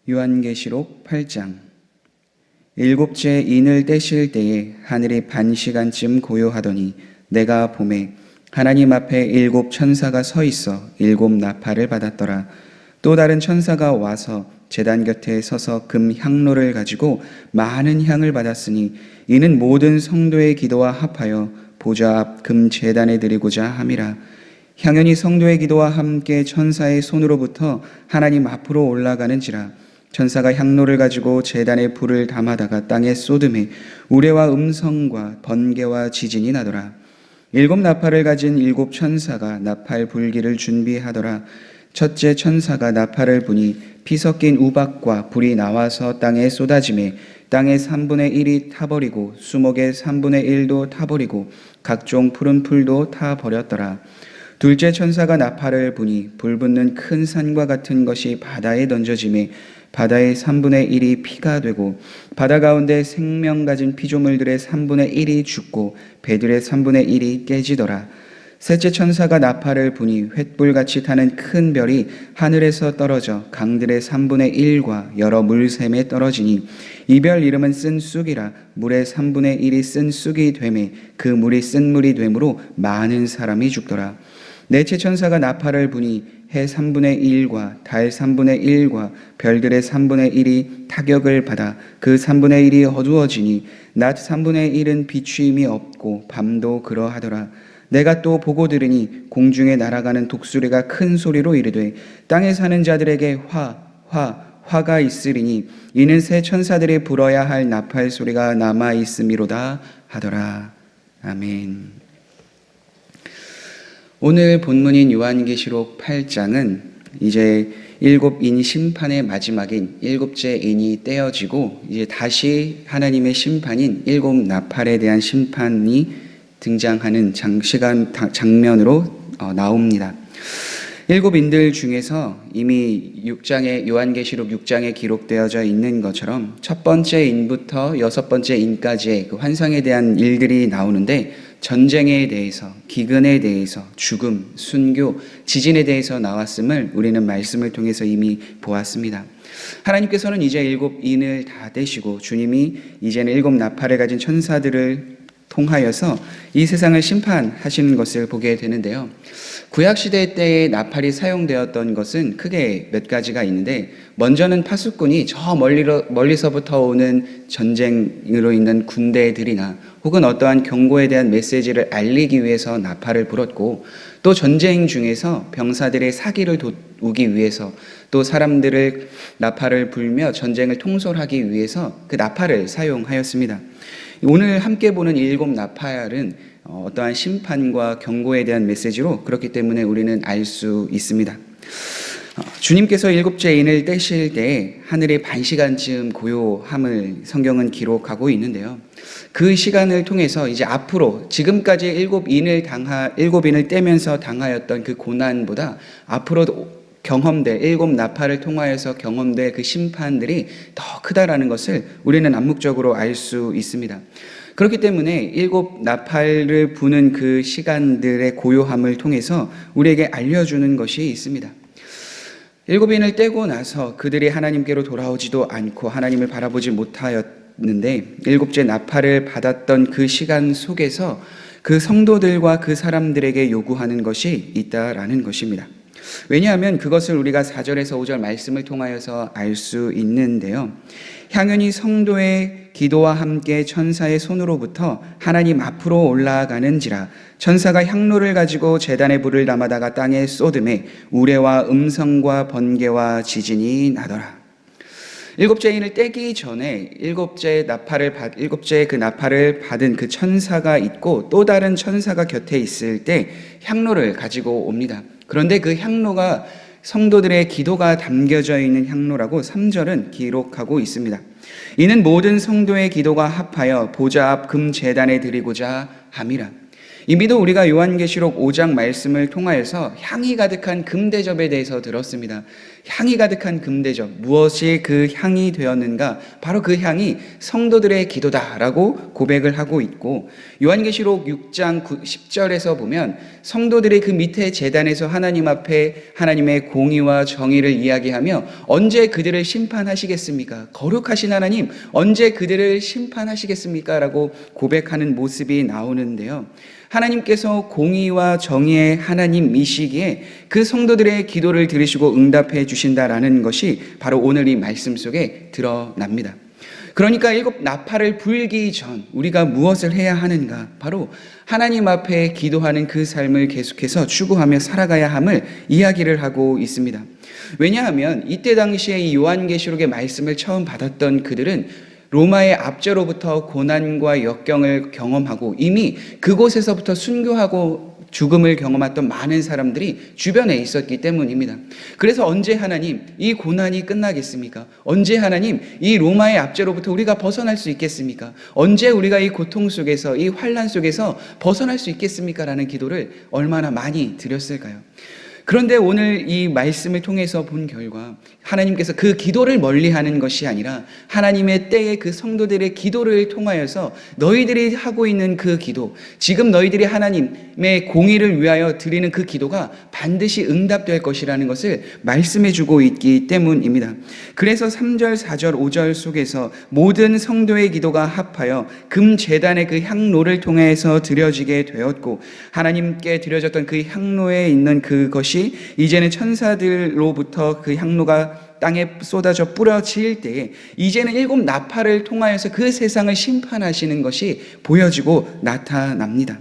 요한계시록 8장. 일곱째 인을 떼실 때에 하늘이 반시간쯤 고요하더니 내가 보매 하나님 앞에 일곱 천사가 서 있어 일곱 나팔을 받았더라. 또 다른 천사가 와서 제단 곁에 서서 금 향로를 가지고 많은 향을 받았으니 이는 모든 성도의 기도와 합하여 보좌 앞 금 제단에 드리고자 함이라. 향연이 성도의 기도와 함께 천사의 손으로부터 하나님 앞으로 올라가는지라. 천사가 향로를 가지고 제단에 불을 담아다가 땅에 쏟음에 우레와 음성과 번개와 지진이 나더라. 일곱 나팔을 가진 일곱 천사가 나팔 불기를 준비하더라. 첫째 천사가 나팔을 부니 피 섞인 우박과 불이 나와서 땅에 쏟아지매 땅의 3분의 1이 타버리고 수목의 3분의 1도 타버리고 각종 푸른 풀도 타버렸더라. 둘째 천사가 나팔을 부니 불붙는 큰 산과 같은 것이 바다에 던져지매 바다의 3분의 1이 피가 되고 바다 가운데 생명 가진 피조물들의 3분의 1이 죽고 배들의 3분의 1이 깨지더라. 셋째 천사가 나팔을 부니 횃불같이 타는 큰 별이 하늘에서 떨어져 강들의 3분의 1과 여러 물샘에 떨어지니 이 별 이름은 쓴 쑥이라. 물의 3분의 1이 쓴 쑥이 되매 그 물이 쓴 물이 되므로 많은 사람이 죽더라. 넷째 천사가 나팔을 부니 해 3분의 1과 달 3분의 1과 별들의 3분의 1이 타격을 받아 그 3분의 1이 어두워지니 낮 3분의 1은 비추임이 없고 밤도 그러하더라. 내가 또 보고 들으니 공중에 날아가는 독수리가 큰 소리로 이르되 땅에 사는 자들에게 화가 있으리니 이는 새 천사들이 불어야 할 나팔 소리가 남아 있음이로다 하더라. 아멘. 오늘 본문인 요한계시록 8장은 이제 일곱 인 심판의 마지막인 일곱째 인이 떼어지고 이제 다시 하나님의 심판인 일곱 나팔에 대한 심판이 등장하는 장면으로 나옵니다. 일곱 인들 중에서 이미 요한계시록 6장에 기록되어져 있는 것처럼 첫 번째 인부터 여섯 번째 인까지의 그 환상에 대한 일들이 나오는데 전쟁에 대해서, 기근에 대해서, 죽음, 순교, 지진에 대해서 나왔음을 우리는 말씀을 통해서 이미 보았습니다. 하나님께서는 이제 일곱 인을 다 떼시고 주님이 이제는 일곱 나팔을 가진 천사들을 통하여서 이 세상을 심판하시는 것을 보게 되는데요. 구약시대 때의 나팔이 사용되었던 것은 크게 몇 가지가 있는데 먼저는 파수꾼이 저 멀리서부터 오는 전쟁으로 있는 군대들이나 혹은 어떠한 경고에 대한 메시지를 알리기 위해서 나팔을 불었고 또 전쟁 중에서 병사들의 사기를 도우기 위해서 또 사람들을 나팔을 불며 전쟁을 통솔하기 위해서 그 나팔을 사용하였습니다. 오늘 함께 보는 일곱 나팔은 어떠한 심판과 경고에 대한 메시지로 그렇기 때문에 우리는 알 수 있습니다. 주님께서 일곱째 인을 떼실 때 하늘이 반시간쯤 고요함을 성경은 기록하고 있는데요. 그 시간을 통해서 이제 앞으로 지금까지 일곱 인을 떼면서 당하였던 그 고난보다 앞으로 경험될 일곱 나팔을 통하여서 경험될 그 심판들이 더 크다라는 것을 우리는 암묵적으로 알 수 있습니다. 그렇기 때문에 일곱 나팔을 부는 그 시간들의 고요함을 통해서 우리에게 알려주는 것이 있습니다. 일곱 인을 떼고 나서 그들이 하나님께로 돌아오지도 않고 하나님을 바라보지 못하였는데 일곱째 나팔을 받았던 그 시간 속에서 그 성도들과 그 사람들에게 요구하는 것이 있다라는 것입니다. 왜냐하면 그것을 우리가 4절에서 5절 말씀을 통하여서 알 수 있는데요. 향연이 성도의 기도와 함께 천사의 손으로부터 하나님 앞으로 올라가는지라. 천사가 향로를 가지고 제단에 불을 담아다가 땅에 쏟음에 우레와 음성과 번개와 지진이 나더라. 일곱째 인을 떼기 전에 일곱째 그 나팔을 받은 그 천사가 있고 또 다른 천사가 곁에 있을 때 향로를 가지고 옵니다. 그런데 그 향로가 성도들의 기도가 담겨져 있는 향로라고 3절은 기록하고 있습니다. 이는 모든 성도의 기도가 합하여 보좌 앞 금 제단에 드리고자 함이라. 이미도 우리가 요한계시록 5장 말씀을 통하여서 향이 가득한 금대접에 대해서 들었습니다. 향이 가득한 금대접, 무엇이 그 향이 되었는가? 바로 그 향이 성도들의 기도다라고 고백을 하고 있고, 요한계시록 6장 10절에서 보면 성도들이 그 밑에 제단에서 하나님 앞에 하나님의 공의와 정의를 이야기하며 언제 그들을 심판하시겠습니까? 거룩하신 하나님, 언제 그들을 심판하시겠습니까? 라고 고백하는 모습이 나오는데요. 하나님께서 공의와 정의의 하나님이시기에 그 성도들의 기도를 들으시고 응답해 주신다라는 것이 바로 오늘 이 말씀 속에 드러납니다. 그러니까 일곱 나팔을 불기 전 우리가 무엇을 해야 하는가? 바로 하나님 앞에 기도하는 그 삶을 계속해서 추구하며 살아가야 함을 이야기를 하고 있습니다. 왜냐하면 이때 당시에 이 요한계시록의 말씀을 처음 받았던 그들은 로마의 압제로부터 고난과 역경을 경험하고 이미 그곳에서부터 순교하고 죽음을 경험했던 많은 사람들이 주변에 있었기 때문입니다. 그래서 언제 하나님 이 고난이 끝나겠습니까? 언제 하나님 이 로마의 압제로부터 우리가 벗어날 수 있겠습니까? 언제 우리가 이 고통 속에서 이 환난 속에서 벗어날 수 있겠습니까? 라는 기도를 얼마나 많이 드렸을까요? 그런데 오늘 이 말씀을 통해서 본 결과 하나님께서 그 기도를 멀리하는 것이 아니라 하나님의 때에 그 성도들의 기도를 통하여서 너희들이 하고 있는 그 기도, 지금 너희들이 하나님의 공의를 위하여 드리는 그 기도가 반드시 응답될 것이라는 것을 말씀해 주고 있기 때문입니다. 그래서 3절, 4절, 5절 속에서 모든 성도의 기도가 합하여 금제단의 그 향로를 통해서 드려지게 되었고 하나님께 드려졌던 그 향로에 있는 그것이 이제는 천사들로부터 그 향로가 땅에 쏟아져 뿌려질 때에 이제는 일곱 나팔을 통하여서 그 세상을 심판하시는 것이 보여지고 나타납니다.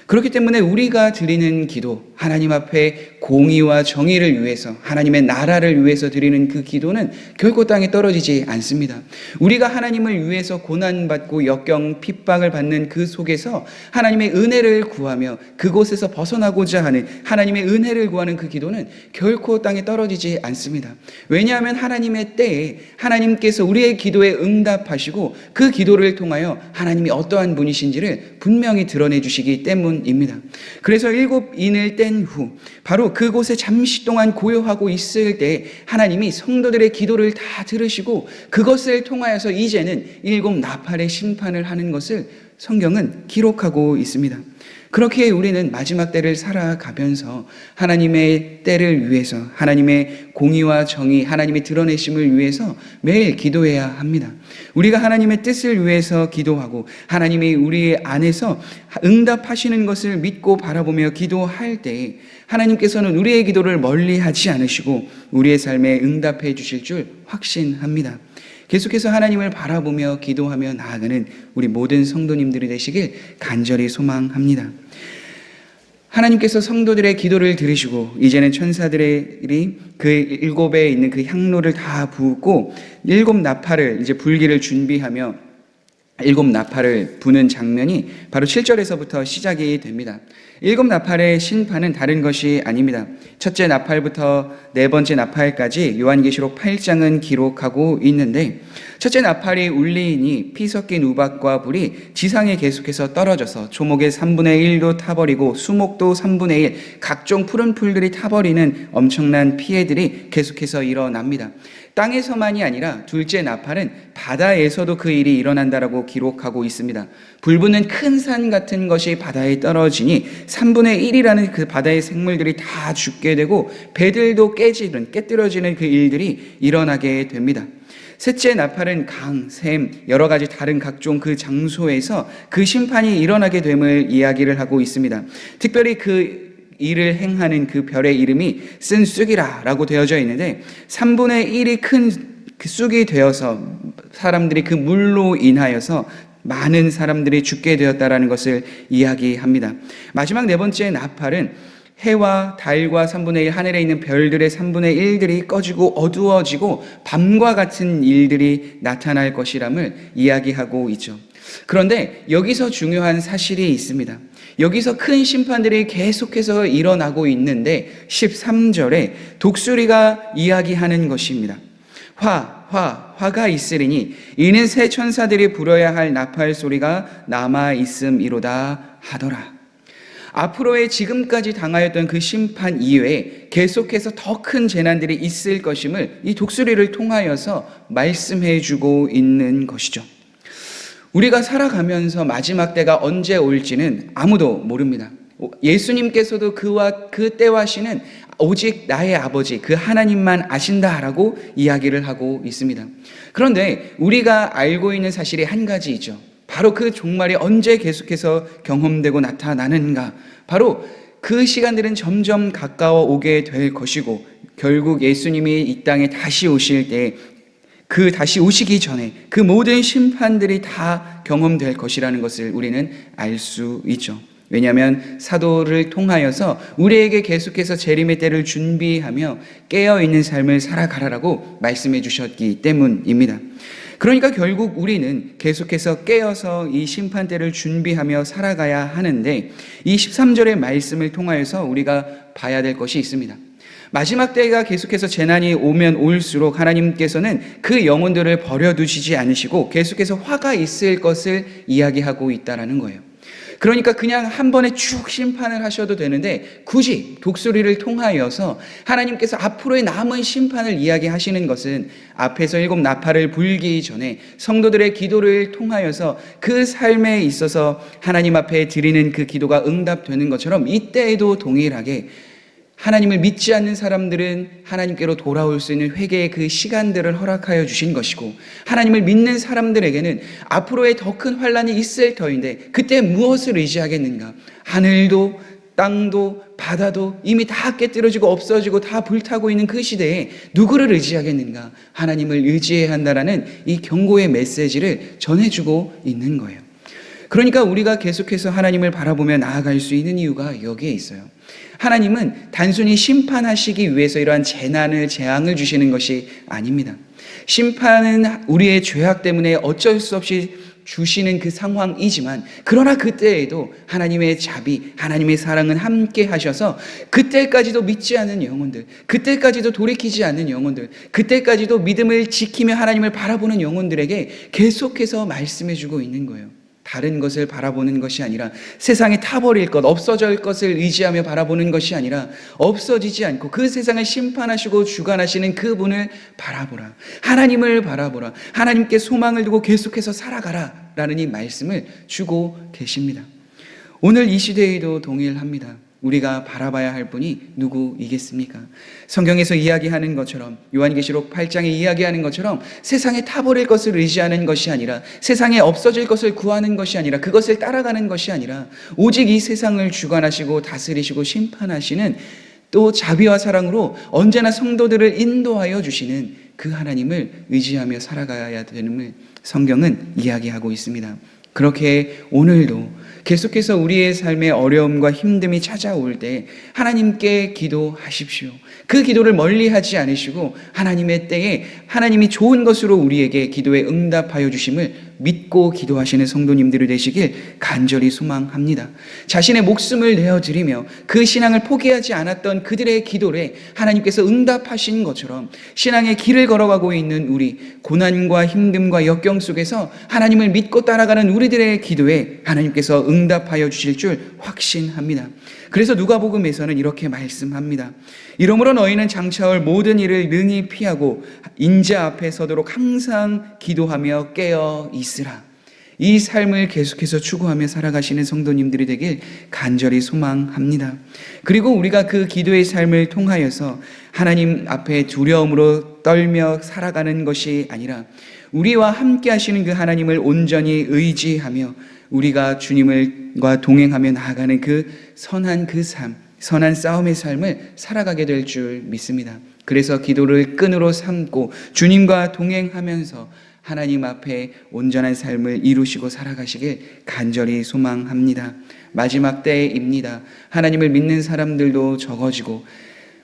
그렇기 때문에 우리가 드리는 기도, 하나님 앞에 공의와 정의를 위해서 하나님의 나라를 위해서 드리는 그 기도는 결코 땅에 떨어지지 않습니다. 우리가 하나님을 위해서 고난받고 역경, 핍박을 받는 그 속에서 하나님의 은혜를 구하며 그곳에서 벗어나고자 하는 하나님의 은혜를 구하는 그 기도는 결코 땅에 떨어지지 않습니다. 왜냐하면 하나님의 때에 하나님께서 우리의 기도에 응답하시고 그 기도를 통하여 하나님이 어떠한 분이신지를 분명히 드러내 주시기 때문입니다. 그래서 일곱 인을 뗀 후 바로 그곳에 잠시 동안 고요하고 있을 때 하나님이 성도들의 기도를 다 들으시고 그것을 통하여서 이제는 일곱 나팔의 심판을 하는 것을 성경은 기록하고 있습니다. 그렇게 우리는 마지막 때를 살아가면서 하나님의 때를 위해서 하나님의 공의와 정의, 하나님의 드러내심을 위해서 매일 기도해야 합니다. 우리가 하나님의 뜻을 위해서 기도하고 하나님이 우리 안에서 응답하시는 것을 믿고 바라보며 기도할 때 하나님께서는 우리의 기도를 멀리하지 않으시고 우리의 삶에 응답해 주실 줄 확신합니다. 계속해서 하나님을 바라보며 기도하며 나아가는 우리 모든 성도님들이 되시길 간절히 소망합니다. 하나님께서 성도들의 기도를 들으시고 이제는 천사들이 그 일곱에 있는 그 향로를 다 부고 일곱 나팔을 이제 불기를 준비하며 일곱 나팔을 부는 장면이 바로 7절에서부터 시작이 됩니다. 일곱 나팔의 심판은 다른 것이 아닙니다. 첫째 나팔부터 네 번째 나팔까지 요한계시록 8장은 기록하고 있는데 첫째 나팔이 울리니 피 섞인 우박과 불이 지상에 계속해서 떨어져서 초목의 3분의 1도 타버리고 수목도 3분의 1, 각종 푸른 풀들이 타버리는 엄청난 피해들이 계속해서 일어납니다. 땅에서만이 아니라 둘째 나팔은 바다에서도 그 일이 일어난다라고 기록하고 있습니다. 불붙는 큰 산 같은 것이 바다에 떨어지니 3분의 1이라는 그 바다의 생물들이 다 죽게 되고 배들도 깨뜨려지는 그 일들이 일어나게 됩니다. 셋째 나팔은 강, 샘, 여러 가지 다른 각종 그 장소에서 그 심판이 일어나게 됨을 이야기를 하고 있습니다. 특별히 그 일을 행하는 그 별의 이름이 쓴 쑥이라고 되어져 있는데 3분의 1이 큰 그 쑥이 되어서 사람들이 그 물로 인하여서 많은 사람들이 죽게 되었다라는 것을 이야기합니다. 마지막 네 번째 나팔은 해와 달과 3분의 1, 하늘에 있는 별들의 3분의 1들이 꺼지고 어두워지고 밤과 같은 일들이 나타날 것이람을 이야기하고 있죠. 그런데 여기서 중요한 사실이 있습니다. 여기서 큰 심판들이 계속해서 일어나고 있는데 13절에 독수리가 이야기하는 것입니다. 화가 있으리니 이는 새 천사들이 불어야 할 나팔 소리가 남아 있음이로다 하더라. 앞으로의 지금까지 당하였던 그 심판 이외에 계속해서 더 큰 재난들이 있을 것임을 이 독수리를 통하여서 말씀해 주고 있는 것이죠. 우리가 살아가면서 마지막 때가 언제 올지는 아무도 모릅니다. 예수님께서도 그 때와 시는 오직 나의 아버지 그 하나님만 아신다라고 이야기를 하고 있습니다. 그런데 우리가 알고 있는 사실이 한 가지이죠. 바로 그 종말이 언제 계속해서 경험되고 나타나는가. 바로 그 시간들은 점점 가까워 오게 될 것이고 결국 예수님이 이 땅에 다시 오실 때 그 다시 오시기 전에 그 모든 심판들이 다 경험될 것이라는 것을 우리는 알 수 있죠. 왜냐하면 사도를 통하여서 우리에게 계속해서 재림의 때를 준비하며 깨어있는 삶을 살아가라라고 말씀해 주셨기 때문입니다. 그러니까 결국 우리는 계속해서 깨어서 이 심판 때를 준비하며 살아가야 하는데 이 13절의 말씀을 통하여서 우리가 봐야 될 것이 있습니다. 마지막 때가 계속해서 재난이 오면 올수록 하나님께서는 그 영혼들을 버려두시지 않으시고 계속해서 화가 있을 것을 이야기하고 있다는 거예요. 그러니까 그냥 한 번에 쭉 심판을 하셔도 되는데 굳이 독수리를 통하여서 하나님께서 앞으로의 남은 심판을 이야기하시는 것은 앞에서 7 나팔을 불기 전에 성도들의 기도를 통하여서 그 삶에 있어서 하나님 앞에 드리는 그 기도가 응답되는 것처럼 이때에도 동일하게 하나님을 믿지 않는 사람들은 하나님께로 돌아올 수 있는 회개의 그 시간들을 허락하여 주신 것이고 하나님을 믿는 사람들에게는 앞으로의 더 큰 환란이 있을 터인데 그때 무엇을 의지하겠는가? 하늘도 땅도 바다도 이미 다 깨뜨려지고 없어지고 다 불타고 있는 그 시대에 누구를 의지하겠는가? 하나님을 의지해야 한다라는 이 경고의 메시지를 전해주고 있는 거예요. 그러니까 우리가 계속해서 하나님을 바라보며 나아갈 수 있는 이유가 여기에 있어요. 하나님은 단순히 심판하시기 위해서 이러한 재앙을 주시는 것이 아닙니다. 심판은 우리의 죄악 때문에 어쩔 수 없이 주시는 그 상황이지만 그러나 그때에도 하나님의 자비, 하나님의 사랑은 함께 하셔서 그때까지도 믿지 않는 영혼들, 그때까지도 돌이키지 않는 영혼들, 그때까지도 믿음을 지키며 하나님을 바라보는 영혼들에게 계속해서 말씀해주고 있는 거예요. 다른 것을 바라보는 것이 아니라 세상에 타버릴 것, 없어질 것을 의지하며 바라보는 것이 아니라 없어지지 않고 그 세상을 심판하시고 주관하시는 그분을 바라보라. 하나님을 바라보라. 하나님께 소망을 두고 계속해서 살아가라 라는 이 말씀을 주고 계십니다. 오늘 이 시대에도 동일합니다. 우리가 바라봐야 할 분이 누구이겠습니까? 성경에서 이야기하는 것처럼 요한계시록 8장에 이야기하는 것처럼 세상에 타버릴 것을 의지하는 것이 아니라 세상에 없어질 것을 구하는 것이 아니라 그것을 따라가는 것이 아니라 오직 이 세상을 주관하시고 다스리시고 심판하시는 또 자비와 사랑으로 언제나 성도들을 인도하여 주시는 그 하나님을 의지하며 살아가야 되는을 성경은 이야기하고 있습니다. 그렇게 오늘도 계속해서 우리의 삶에 어려움과 힘듦이 찾아올 때 하나님께 기도하십시오. 그 기도를 멀리하지 않으시고 하나님의 때에 하나님이 좋은 것으로 우리에게 기도에 응답하여 주심을 믿고 기도하시는 성도님들이 되시길 간절히 소망합니다. 자신의 목숨을 내어드리며 그 신앙을 포기하지 않았던 그들의 기도에 하나님께서 응답하신 것처럼 신앙의 길을 걸어가고 있는 우리, 고난과 힘듦과 역경 속에서 하나님을 믿고 따라가는 우리들의 기도에 하나님께서 응답하여 주실 줄 확신합니다. 그래서 누가복음에서는 이렇게 말씀합니다. 이러므로 너희는 장차올 모든 일을 능히 피하고 인자 앞에 서도록 항상 기도하며 깨어 있으라. 이 삶을 계속해서 추구하며 살아가시는 성도님들이 되길 간절히 소망합니다. 그리고 우리가 그 기도의 삶을 통하여서 하나님 앞에 두려움으로 떨며 살아가는 것이 아니라 우리와 함께 하시는 그 하나님을 온전히 의지하며 우리가 주님과 동행하며 나아가는 그 선한 선한 싸움의 삶을 살아가게 될 줄 믿습니다. 그래서 기도를 끈으로 삼고 주님과 동행하면서 하나님 앞에 온전한 삶을 이루시고 살아가시길 간절히 소망합니다. 마지막 때입니다. 하나님을 믿는 사람들도 적어지고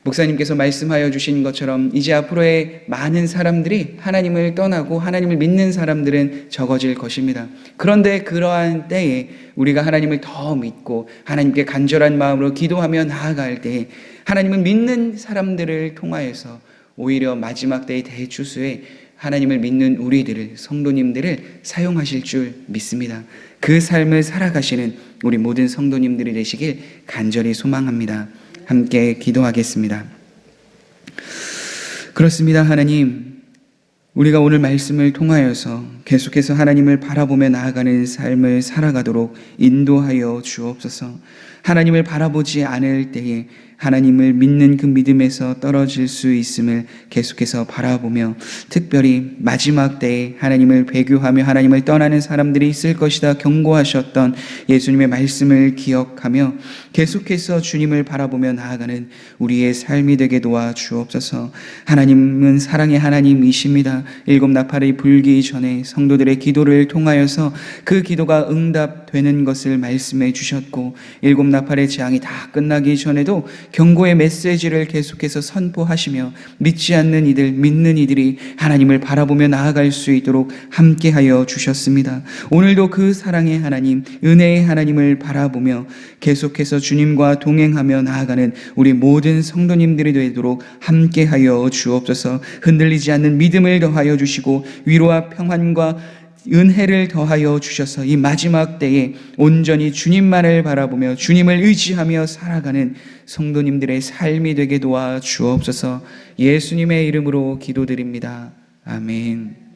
목사님께서 말씀하여 주신 것처럼 이제 앞으로의 많은 사람들이 하나님을 떠나고 하나님을 믿는 사람들은 적어질 것입니다. 그런데 그러한 때에 우리가 하나님을 더 믿고 하나님께 간절한 마음으로 기도하며 나아갈 때 하나님을 믿는 사람들을 통하여서 오히려 마지막 때의 대추수에 하나님을 믿는 우리들을, 성도님들을 사용하실 줄 믿습니다. 그 삶을 살아가시는 우리 모든 성도님들이 되시길 간절히 소망합니다. 함께 기도하겠습니다. 그렇습니다. 하나님, 우리가 오늘 말씀을 통하여서 계속해서 하나님을 바라보며 나아가는 삶을 살아가도록 인도하여 주옵소서. 하나님을 바라보지 않을 때에 하나님을 믿는 그 믿음에서 떨어질 수 있음을 계속해서 바라보며, 특별히 마지막 때에 하나님을 배교하며 하나님을 떠나는 사람들이 있을 것이다 경고하셨던 예수님의 말씀을 기억하며 계속해서 주님을 바라보며 나아가는 우리의 삶이 되게 도와 주옵소서. 하나님은 사랑의 하나님이십니다. 일곱 나팔이 불기 전에 성도들의 기도를 통하여서 그 기도가 응답되는 것을 말씀해 주셨고, 일곱 나팔의 재앙이 다 끝나기 전에도 경고의 메시지를 계속해서 선포하시며 믿지 않는 이들, 믿는 이들이 하나님을 바라보며 나아갈 수 있도록 함께하여 주셨습니다. 오늘도 그 사랑의 하나님, 은혜의 하나님을 바라보며 계속해서 주님과 동행하며 나아가는 우리 모든 성도님들이 되도록 함께하여 주옵소서. 흔들리지 않는 믿음을 더하여 주시고 위로와 평안과 은혜를 더하여 주셔서 이 마지막 때에 온전히 주님만을 바라보며 주님을 의지하며 살아가는 성도님들의 삶이 되게 도와 주옵소서. 예수님의 이름으로 기도드립니다. 아멘.